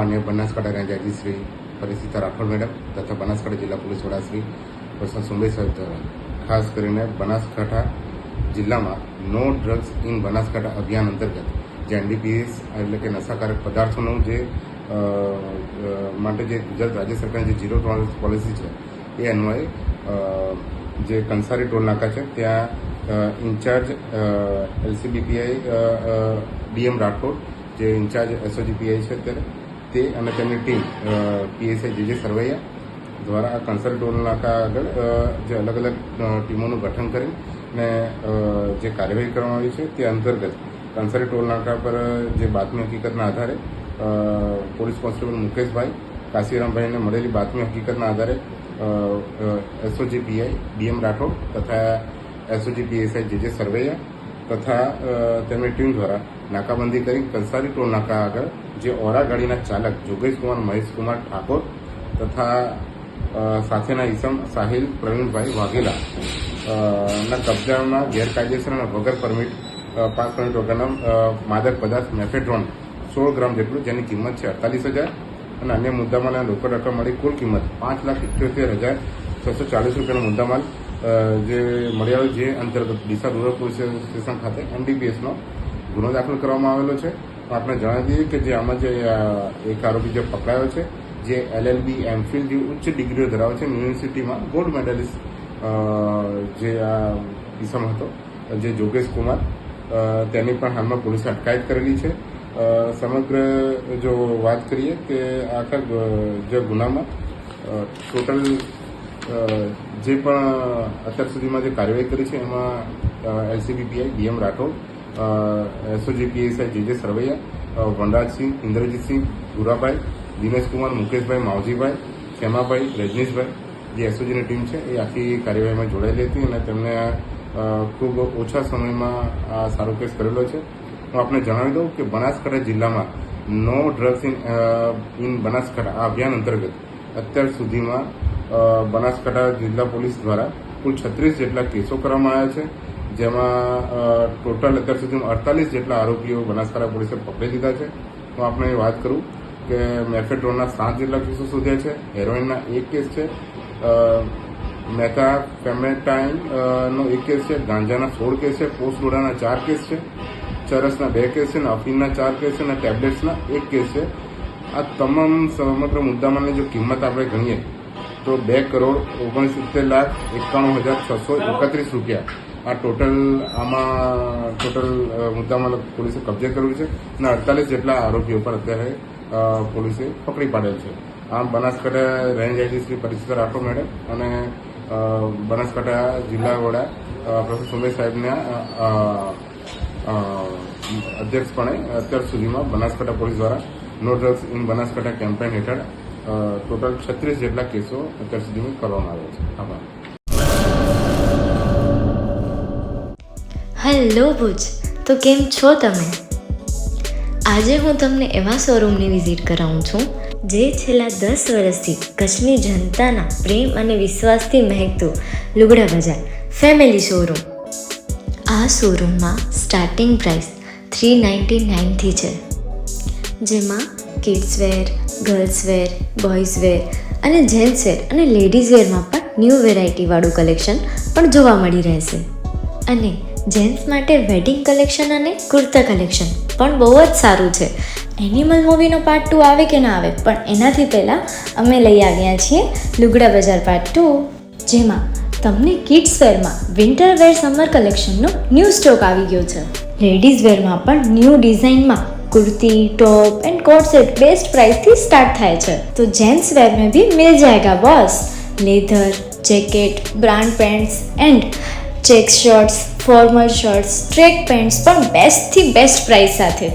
માન્ય Banaskantha range IG Shri Parisita Rathod madam તથા બનાસકાંઠા જિલ્લા પોલીસ વડા શ્રી પ્રશાંત સુંબે સાહેબ દ્વારા ખાસ કરીને બનાસકાંઠા જિલ્લામાં નો ડ્રગ્સ ઇન બનાસકાંઠા અભિયાન અંતર્ગત જે એનડીપીએસ એટલે કે નશાકારક પદાર્થોનું જે માટે જે ગુજરાત રાજ્ય સરકારની જે 0 ટોલરન્સ પોલિસી છે એ અન્વયે જે કંસારી ટોલ નાકા છે ત્યાં ઇન્ચાર્જ એલસીબીપીઆઈ ડીએમ રાઠોડ જે ઇન્ચાર્જ એસઓજીપીઆઈ છે અત્યારે તે અને તેમની ટીમ પીએસઆઈ જે સરવૈયા દ્વારા આ કંસારી ટોલ નાકા આગળ જે અલગ અલગ ટીમોનું ગઠન કરી ને જે કાર્યવાહી કરવામાં આવી છે તે અંતર્ગત કંસારી ટોલ નાકા પર જે બાતમી હકીકતના આધારે પોલીસ કોન્સ્ટેબલ મુકેશભાઈ કાશીરામભાઈને મળેલી બાતમી હકીકતના આધારે એસઓજીપીઆઈ ડીએમ રાઠોડ તથા એસઓજીપીએસઆઈ જે સરવૈયા તથા તેમની ટીમ દ્વારા નાકાબંધી કરી કંસારી ટોલ નાકા આગળ જે ઓરા ગાડીના ચાલક જોગેશકુમાર મહેશકુમાર ઠાકોર તથા સાથેના ઈસમ સાહિલ પ્રવીણભાઈ વાઘેલા ના કબજામાં ગેરકાયદેસર અને વગર પરમિટ 5 પરમિટ વગરના માદક પદાર્થ મેફેડ્રોન 16 ગ્રામ જેટલું જેની કિંમત છે 48,000 અને અન્ય મુદ્દામાલના રોકડ રકમ મળી કુલ કિંમત 5,78,640 રૂપિયાનો મુદ્દામાલ જે મળી આવ્યો જે અંતર્ગત ડીસા રૂરલ પોલીસ સ્ટેશન ખાતે એનડીપીએસનો ગુનો દાખલ કરવામાં આવેલો છે. આપણે જણાવી દઈએ કે જે આમાં જે એક આરોપી જે પકડાયો છે જે LLB એમફિલ જેવી ઉચ્ચ ડિગ્રીઓ ધરાવે છે યુનિવર્સિટીમાં ગોલ્ડ મેડલિસ્ટ જે આ કિસ્સામ હતો જે જોગેશ કુમાર તેની પણ હાલમાં પોલીસે અટકાયત કરેલી છે. સમગ્ર જો વાત કરીએ કે આખા જે ગુનામાં ટોટલ જે પણ અત્યાર સુધીમાં જે કાર્યવાહી કરી છે એમાં એલસીબીપીઆઈ ડીએમ રાઠોડ એસઓજીપીએસઆઈ જે સરવૈયા વનરાજસિંહ ઇન્દ્રજીતસિંહ ગુરાભાઈ દિનેશકુમાર મુકેશભાઈ માવજીભાઈ ખેમાભાઈ રજનીશભાઈ જે એસઓજીની ટીમ છે એ આખી કાર્યવાહીમાં જોડાયેલી હતી અને તેમને ખૂબ ઓછા સમયમાં આ સારો કેસ કરેલો છે. હું આપને જણાવી દઉં કે બનાસકાંઠા જિલ્લામાં નો ડ્રગ્સ ઇન બનાસકાંઠા આ અભિયાન અંતર્ગત અત્યાર સુધીમાં બનાસકાંઠા જિલ્લા પોલીસ દ્વારા કુલ 36 જેટલા કેસો કરવામાં આવ્યા છે, જેમાં ટોટલ અત્યાર સુધીમાં 48 જેટલા આરોપીઓ બનાસકાંઠા પોલીસે પકડી લીધા છે. હું આપણે વાત કરું કે મેફેડ્રોનના 7 જેટલા કેસો શોધ્યા છે, હેરોઇનના 1 કેસ છે, મેથાફેમેટાઇનનો 1 કેસ છે, ગાંજાના 16 કેસ છે, પોસ્ટલોડાના 4 કેસ છે, ચરસના 2 કેસ છે અને અફીણના 4 કેસ છે અને ટેબ્લેટ્સના 1 કેસ છે. આ તમામ સમગ્ર મુદ્દામાલની જો કિંમત આપણે ગણીએ તો 2,69,91,631 રૂપિયા આ ટોટલ મુદ્દામાલ પોલીસે કબજે કર્યું છે અને 48 જેટલા આરોપીઓ પર અત્યારે પોલીસે પકડી પાડેલ છે. આમ Banaskantha range IG Shri Parisita Rathod madam અને બનાસકાંઠા જિલ્લા વડા પ્રશાંત સુંબે સાહેબના અધ્યક્ષપણે અત્યાર સુધીમાં બનાસકાંઠા પોલીસ દ્વારા no drugs in Banaskantha campaign હેઠળ ટોટલ 36 જેટલા કેસો અત્યાર સુધીમાં કરવામાં આવ્યા છે. આભાર. હેલો ભુજ, તો કેમ છો તમે? આજે હું તમને એવા શોરૂમની વિઝિટ કરાવું છું જે છેલ્લા 10 વર્ષથી કચ્છની જનતાના પ્રેમ અને વિશ્વાસથી મહેકતું લુગડા બજાર ફેમિલી શોરૂમ. આ શોરૂમમાં સ્ટાર્ટિંગ પ્રાઇસ 399થી છે, જેમાં kids wear, girls wear, boys wear અને જેન્ટ્સ વેર અને લેડીઝ વેરમાં પણ ન્યૂ વેરાયટીવાળું કલેક્શન પણ જોવા મળી રહેશે. અને જેન્ટ્સ માટે વેડિંગ કલેક્શન અને કુર્તા કલેક્શન પણ બહુ જ સારું છે. એનિમલ મૂવીનો પાર્ટ 2 આવે કે ના આવે, પણ એનાથી પહેલાં અમે લઈ આવ્યા છીએ લુગડા બજાર પાર્ટ 2, જેમાં તમને કિડ્સ વેરમાં વિન્ટર વેર સમર કલેક્શનનો ન્યૂ સ્ટોક આવી ગયો છે. લેડીઝ વેરમાં પણ ન્યૂ ડિઝાઇનમાં kurti, top and coat set best price थी स्टार्ट थाय छे. तो जेंट्स वेर में भी मिल जाएगा boss. Leather, jacket, brand pants and check shirts, formal shirts, track pants पर बेस्ट थी बेस्ट प्राइस साथे.